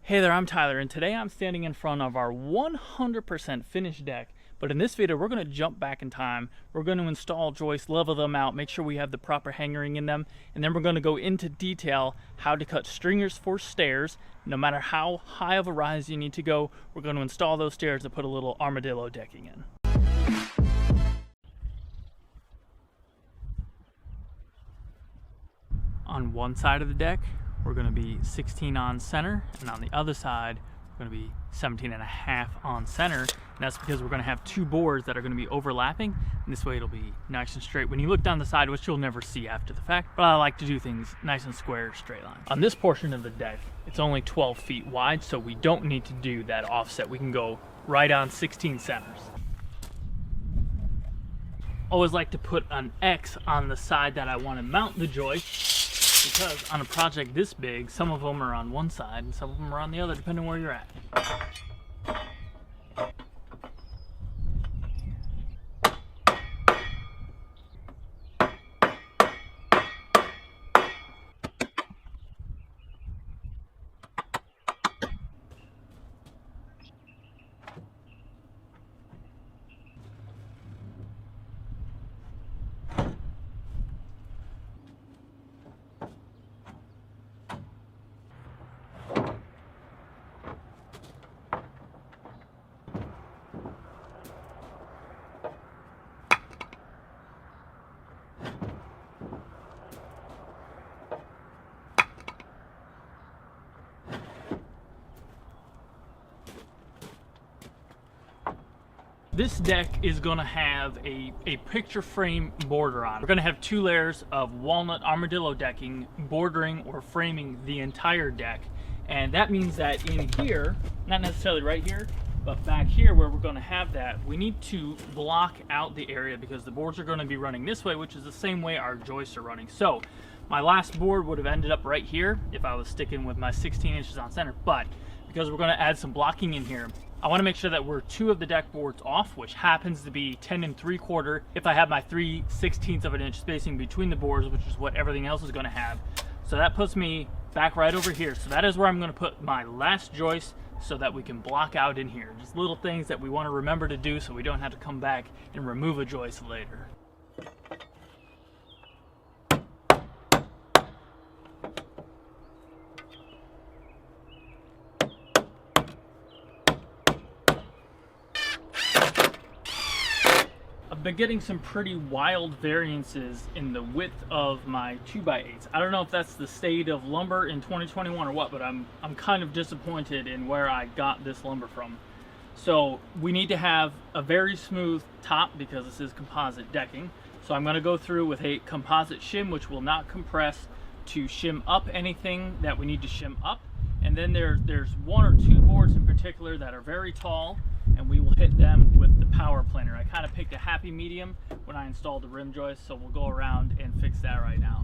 Hey there, I'm Tyler, and today I'm standing in front of our 100% finished deck. But in this video, we're going to jump back in time. We're going to install joists, level them out, make sure we have the proper hangering in them, and then we're going to go into detail how to cut stringers for stairs. No matter how high of a rise you need to go, we're going to install those stairs to put a little armadillo decking in. On one side of the deck, we're going to be 16 on center, and on the other side we're going to be 17.5 on center, and that's because we're going to have two boards that are going to be overlapping, and this way it'll be nice and straight when you look down the side, which you'll never see after the fact, but I like to do things nice and square, straight line. On this portion of the deck, it's only 12 feet wide, so we don't need to do that offset. We can go right on 16 centers. Always like to put an X on the side that I want to mount the joist, because on a project this big, some of them are on one side and some of them are on the other, depending where you're at. This deck is going to have a picture frame border on it. We're going to have two layers of walnut armadillo decking bordering or framing the entire deck. And that means that in here, not necessarily right here, but back here where we're going to have that, we need to block out the area because the boards are going to be running this way, which is the same way our joists are running. So my last board would have ended up right here if I was sticking with my 16 inches on center, but because we're going to add some blocking in here, I want to make sure that we're two of the deck boards off, which happens to be 10 3/4 if I have my 3/16 of an inch spacing between the boards, which is what everything else is going to have. So that puts me back right over here. So that is where I'm going to put my last joist so that we can block out in here. Just little things that we want to remember to do so we don't have to come back and remove a joist later. I've been getting some pretty wild variances in the width of my 2x8s. I don't know if that's the state of lumber in 2021 or what, but I'm kind of disappointed in where I got this lumber from. So we need to have a very smooth top because this is composite decking. So I'm going to go through with a composite shim, which will not compress, to shim up anything that we need to shim up. And then there's one or two boards in particular that are very tall, and we will hit them with the power planer. I kind of picked a happy medium when I installed the rim joist, so we'll go around and fix that right now.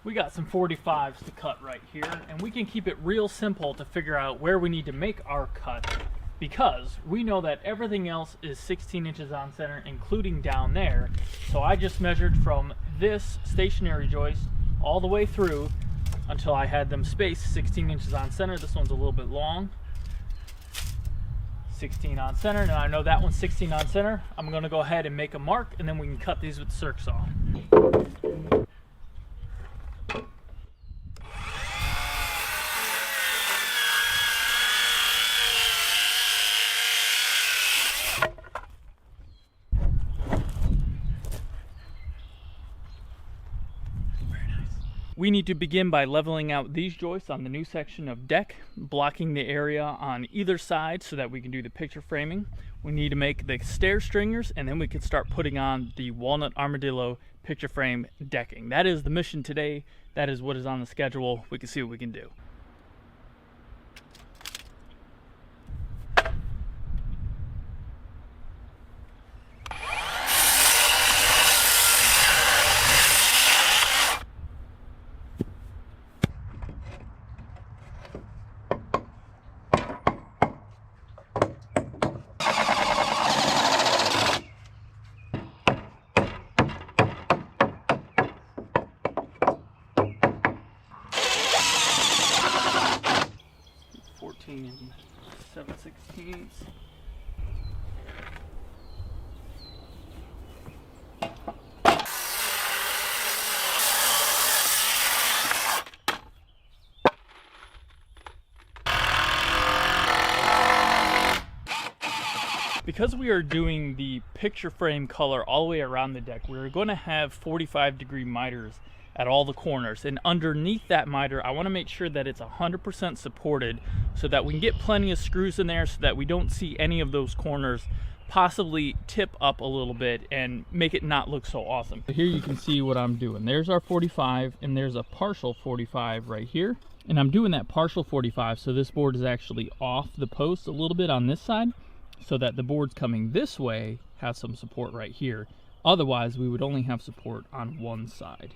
We got some 45s to cut right here, and we can keep it real simple to figure out where we need to make our cut, because we know that everything else is 16 inches on center, including down there. So I just measured from this stationary joist all the way through until I had them spaced 16 inches on center. This one's a little bit long. 16 on center. Now I know that one's 16 on center. I'm going to go ahead and make a mark, and then we can cut these with the circ saw. We need to begin by leveling out these joists on the new section of deck, blocking the area on either side so that we can do the picture framing. We need to make the stair stringers, and then we can start putting on the walnut armadillo picture frame decking. That is the mission today. That is what is on the schedule. We can see what we can do. And 7/16. Because we are doing the picture frame color all the way around the deck, we're going to have 45-degree miters at all the corners, and underneath that miter I want to make sure that it's 100% supported so that we can get plenty of screws in there so that we don't see any of those corners possibly tip up a little bit and make it not look so awesome. Here you can see what I'm doing. There's our 45 and there's a partial 45 right here, and I'm doing that partial 45 so this board is actually off the post a little bit on this side so that the boards coming this way have some support right here. Otherwise we would only have support on one side.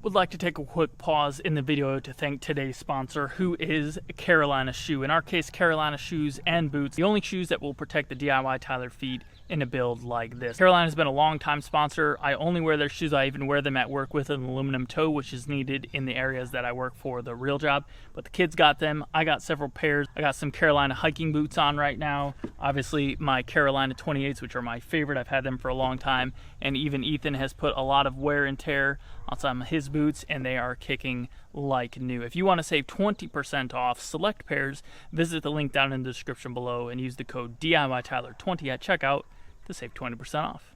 Would like to take a quick pause in the video to thank today's sponsor, who is Carolina Shoe. In our case, Carolina shoes and boots, the only shoes that will protect the DIYTyler feet in a build like this. Carolina's been a long-time sponsor. I only wear their shoes. I even wear them at work with an aluminum toe, which is needed in the areas that I work for the real job. But the kids got them. I got several pairs. I got some Carolina hiking boots on right now. Obviously, my Carolina 28s, which are my favorite. I've had them for a long time. And even Ethan has put a lot of wear and tear on some of his boots, and they are kicking like new. If you want to save 20% off select pairs, visit the link down in the description below and use the code DIYTyler20 at checkout to save 20% off.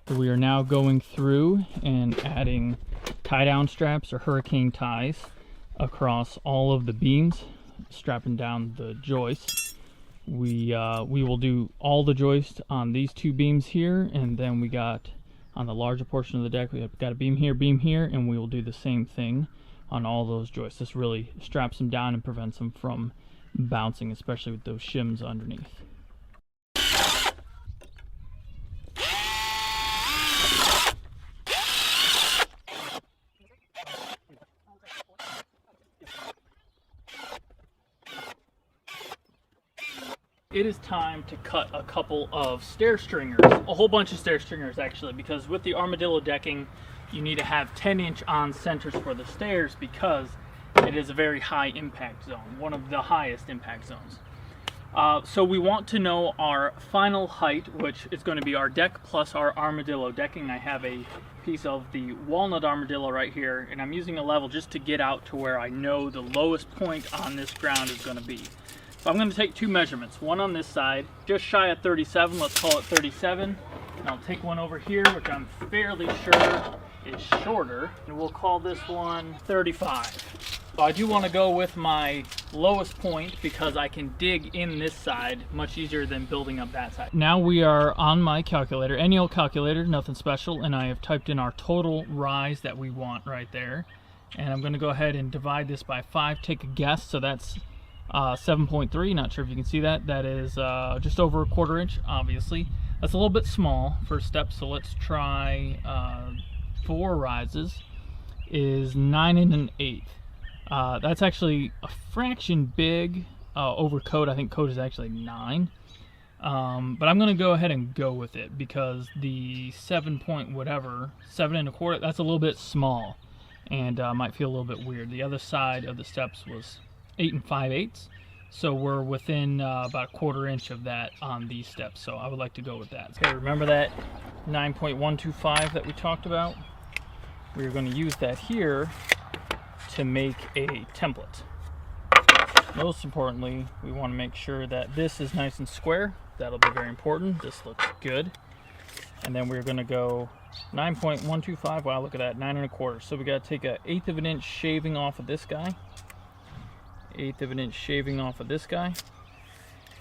So we are now going through and adding tie-down straps or hurricane ties across all of the beams, strapping down the joists. We will do all the joists on these two beams here, and then we got on the larger portion of the deck, we have got a beam here, and we will do the same thing on all those joists. This really straps them down and prevents them from bouncing, especially with those shims underneath. It is time to cut a couple of stair stringers, a whole bunch of stair stringers actually, because with the Armadillo decking you need to have 10-inch on centers for the stairs because it is a very high impact zone, one of the highest impact zones. So we want to know our final height, which is going to be our deck plus our Armadillo decking. I have a piece of the walnut Armadillo right here, and I'm using a level just to get out to where I know the lowest point on this ground is going to be. So I'm going to take two measurements, one on this side, just shy of 37, let's call it 37. And I'll take one over here, which I'm fairly sure is shorter, and we'll call this one 35. So I do want to go with my lowest point because I can dig in this side much easier than building up that side. Now we are on my calculator, any old calculator, nothing special, and I have typed in our total rise that we want right there. And I'm going to go ahead and divide this by 5, take a guess, so that's 7.3, not sure if you can see that. That is just over a 1/4 inch, obviously. That's a little bit small first step, so let's try 4 rises is 9 1/8. That's actually a fraction big over code. I think code is actually 9. But I'm going to go ahead and go with it because the 7 1/4, that's a little bit small and might feel a little bit weird. The other side of the steps was 8 5/8, so we're within about a 1/4 inch of that on these steps, so I would like to go with that. Okay, remember that 9.125 that we talked about? We're going to use that here to make a template. Most importantly, we want to make sure that this is nice and square. That'll be very important. This looks good. And then we're going to go 9.125. Wow, look at that, 9 1/4. So we got to take an 1/8 of an inch shaving off of this guy. 1/8 of an inch shaving off of this guy.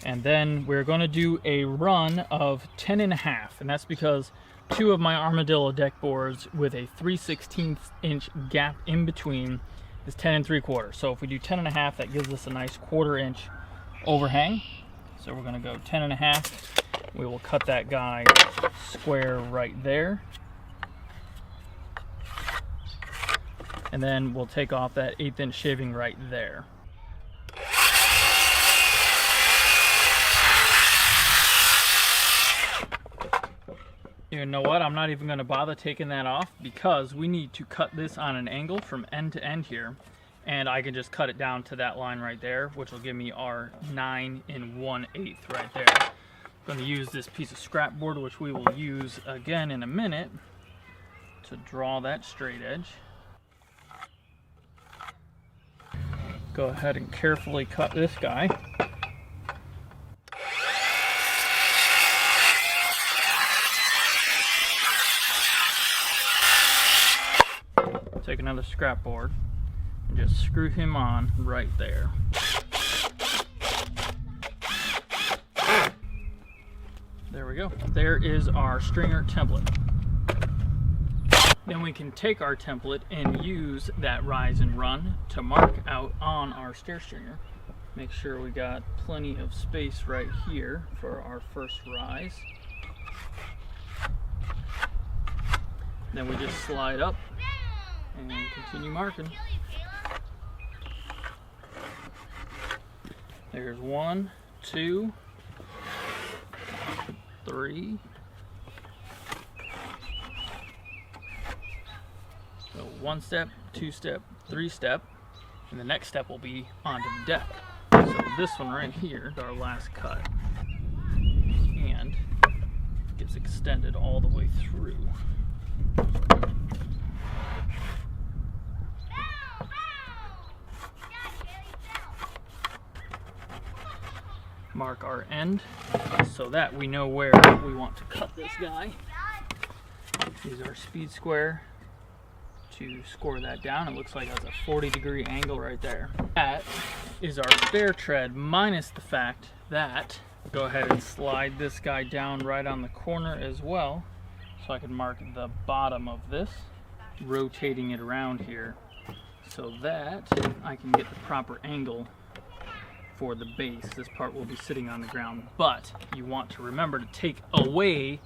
And then we're going to do a run of 10 1/2. And that's because 2 of my Armadillo deck boards with a 3/16 inch gap in between is 10 3/4. So if we do 10 1/2, that gives us a nice 1/4 inch overhang. So we're going to go 10 1/2. We will cut that guy square right there. And then we'll take off that 1/8 inch shaving right there. You know what? I'm not even going to bother taking that off because we need to cut this on an angle from end to end here. And I can just cut it down to that line right there, which will give me our 9 1/8 right there. I'm going to use this piece of scrap board, which we will use again in a minute, to draw that straight edge. Go ahead and carefully cut this guy. Take another scrap board and just screw him on right there. There we go. There is our stringer template. Then we can take our template and use that rise and run to mark out on our stair stringer. Make sure we got plenty of space right here for our first rise. Then we just slide up and continue marking. There's 1, 2, 3. So 1 step, 2 step, 3 step, and the next step will be onto the deck. So this one right here is our last cut, and gets extended all the way through. Mark our end so that we know where we want to cut this guy. Use our speed square to score that down. It looks like that's a 40-degree angle right there. That is our stair tread, minus the fact that, go ahead and slide this guy down right on the corner as well, so I can mark the bottom of this, rotating it around here so that I can get the proper angle for the base. This part will be sitting on the ground, but you want to remember to take away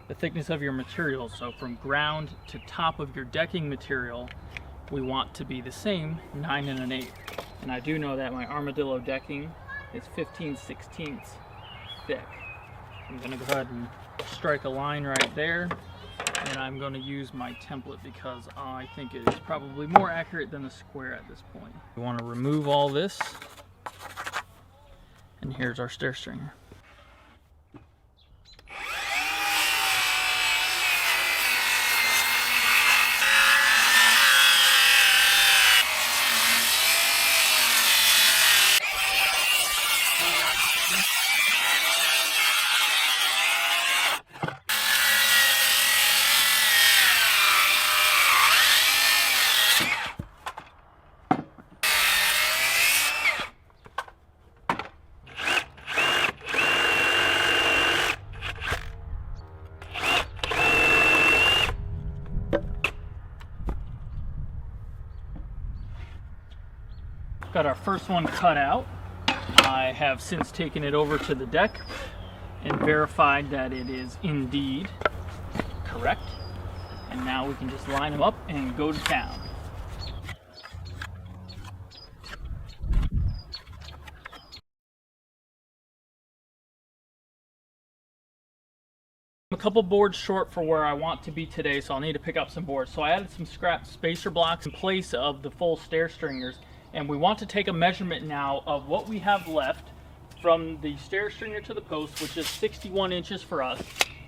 the thickness of your material. So from ground to top of your decking material, we want to be the same, 9 1/8. And I do know that my Armadillo decking is 15/16 thick. I'm going to go ahead and strike a line right there, and I'm going to use my template because I think it is probably more accurate than the square at this point. We want to remove all this. And here's our stair stringer. Got our first one cut out. I have since taken it over to the deck and verified that it is indeed correct. And now we can just line them up and go to town. couple boards short for where I want to be today, so I'll need to pick up some boards. So I added some scrap spacer blocks in place of the full stair stringers, and we want to take a measurement now of what we have left from the stair stringer to the post, which is 61 inches for us.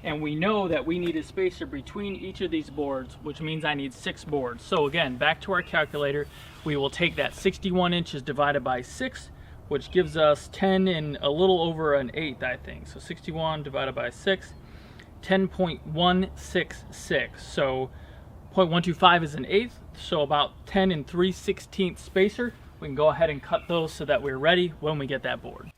And we know that we need a spacer between each of these boards, which means I need 6 boards. So again, back to our calculator, we will take that 61 inches divided by 6, which gives us 10 and a little over an eighth, I think. So 61 divided by 6, 10.166. So 0.125 is an eighth, so about 10 and 3/16 spacer. We can go ahead and cut those so that we're ready when we get that board.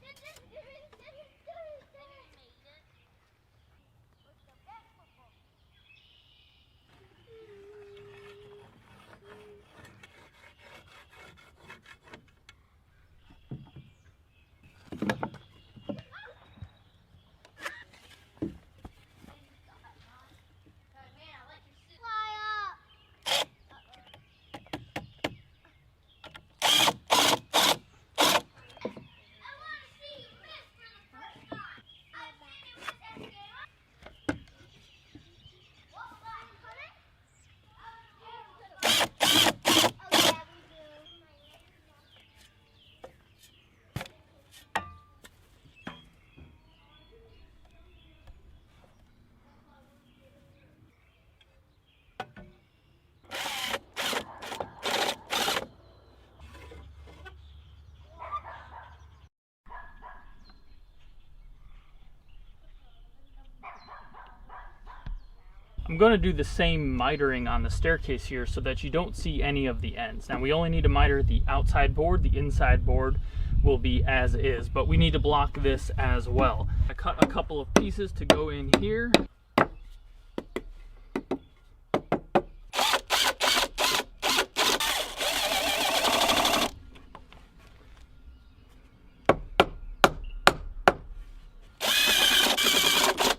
I'm going to do the same mitering on the staircase here so that you don't see any of the ends. Now we only need to miter the outside board, the inside board will be as is, but we need to block this as well. I cut a couple of pieces to go in here.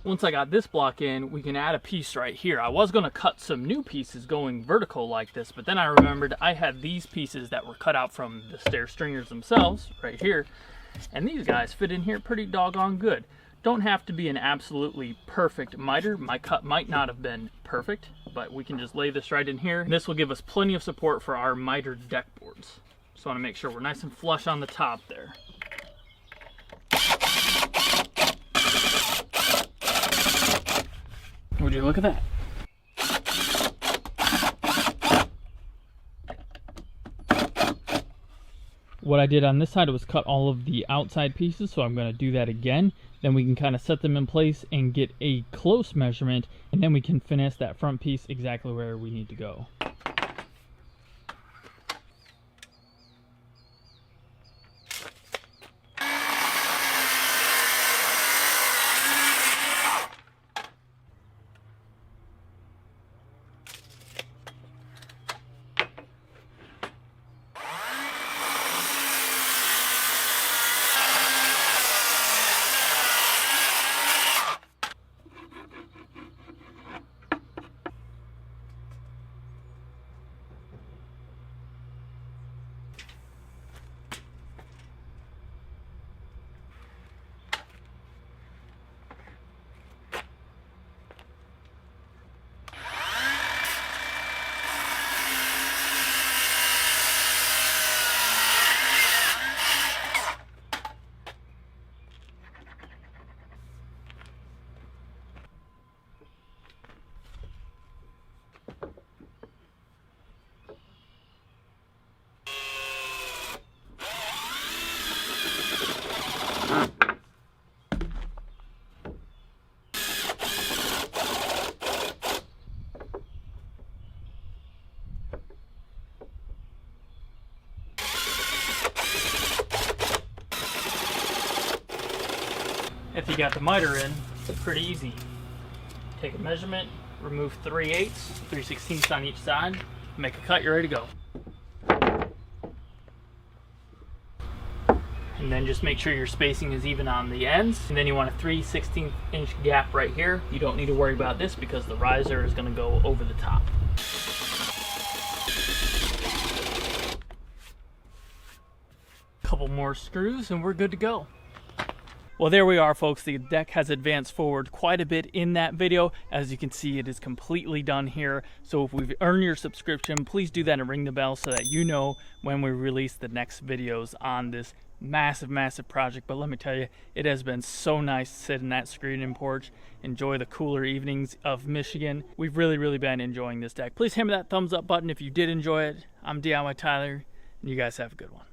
Once I got this block in, we can add a piece right here. I was going to cut some new pieces going vertical like this, but then I remembered I had these pieces that were cut out from the stair stringers themselves right here, and these guys fit in here pretty doggone good. Don't have to be an absolutely perfect miter. My cut might not have been perfect, but we can just lay this right in here. This will give us plenty of support for our mitered deck boards. Just want to make sure we're nice and flush on the top there. Would you look at that? What I did on this side was cut all of the outside pieces, so I'm going to do that again. Then we can kind of set them in place and get a close measurement, and then we can finesse that front piece exactly where we need to go. If you got the miter in, it's pretty easy. Take a measurement, remove 3/8, 3/16 on each side, make a cut, you're ready to go. And then just make sure your spacing is even on the ends. And then you want a 3/16 inch gap right here. You don't need to worry about this because the riser is going to go over the top. Couple more screws and we're good to go. Well, there we are, folks. The deck has advanced forward quite a bit in that video. As you can see, it is completely done here. So if we've earned your subscription, please do that and ring the bell so that you know when we release the next videos on this massive project. But let me tell you, it has been so nice to sit in that screen and porch, enjoy the cooler evenings of Michigan. We've really been enjoying this deck. Please hammer that thumbs up button if you did enjoy it. I'm DIYTyler, and you guys have a good one.